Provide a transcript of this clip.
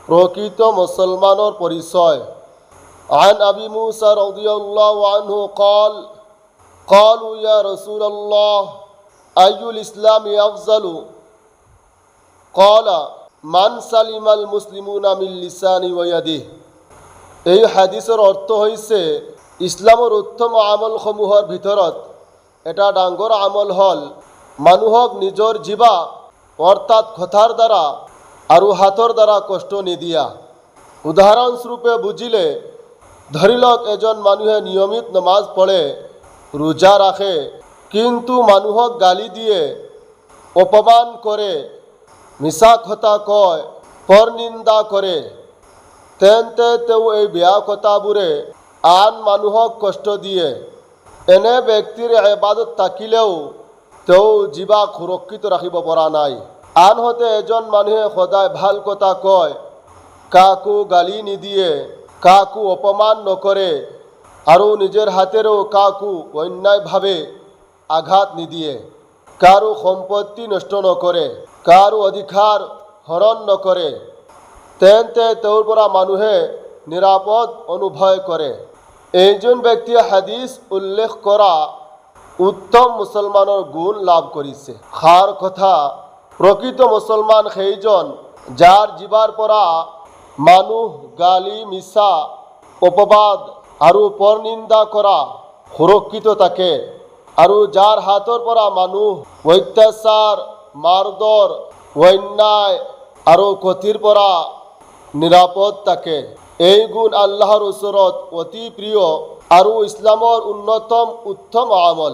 প্রকৃত মুসলমানের পরিচয়। عن أبي موسى رضي الله عنه قال قالوا يا رسول الله أي الإسلام أفضل قال من سلم المسلمون من لسانه ويده। এই হাদিসের অর্থ হইছে ইসলামৰ উত্তম আমলসমূহৰ ভিতৰত এটা ডাঙৰ আমল হ'ল মানুহক নিজৰ জিবা অৰ্থাৎ কথাৰ দ্বাৰা আৰু হাতৰ দ্বাৰা কষ্ট নিদিয়া। উদাহৰণস্বৰূপে বুজিলে ধৰি লওক এজন মানুহে নিয়মিত নমাজ পঢ়ে, ৰোজা ৰাখে, কিন্তু মানুহক গালি দিয়ে, অপমান কৰে, মিছা কথা কয়, পৰনিন্দা কৰে, তেন্তে তেওঁ এই বেয়া কথাবোৰে আন মানুহক কষ্ট দিয়ে। এনে ব্যক্তিৰ ইবাদত থাকিলেও তেওঁ জিবাক সুৰক্ষিত ৰাখিব পৰা নাই। আনহাতে এজন মানুহে সদায় ভাল কথা কয়, কাকো গালি নিদিয়ে, কাকো অপমান নকৰে আৰু নিজৰ হাতেৰেও কাকো অন্যায়ভাৱে আঘাত নিদিয়ে, কাৰো সম্পত্তি নষ্ট নকৰে, কাৰো অধিকাৰ হৰণ নকৰে, তেন্তে তেওঁৰ পৰা মানুহে নিৰাপদ অনুভৱ কৰে। এইজন ব্যক্তিয়ে হাদিস উল্লেখ কৰা উত্তম মুছলমানৰ গুণ লাভ কৰিছে। সাৰ কথা, প্ৰকৃত মুছলমান সেইজন যাৰ জিবাৰ পৰা মানুহ গালি, মিছা, অপবাদ আৰু পৰনিন্দা কৰা সুৰক্ষিত থাকে আৰু যাৰ হাতৰ পৰা মানুহ অত্যাচাৰ, মাৰধৰ, অন্যায় আৰু ক্ষতিৰ পৰা নিৰাপদ থাকে। এই গুণ আল্লাহৰ ওচৰত অতি প্ৰিয় আৰু ইছলামৰ অন্যতম উত্তম আমল।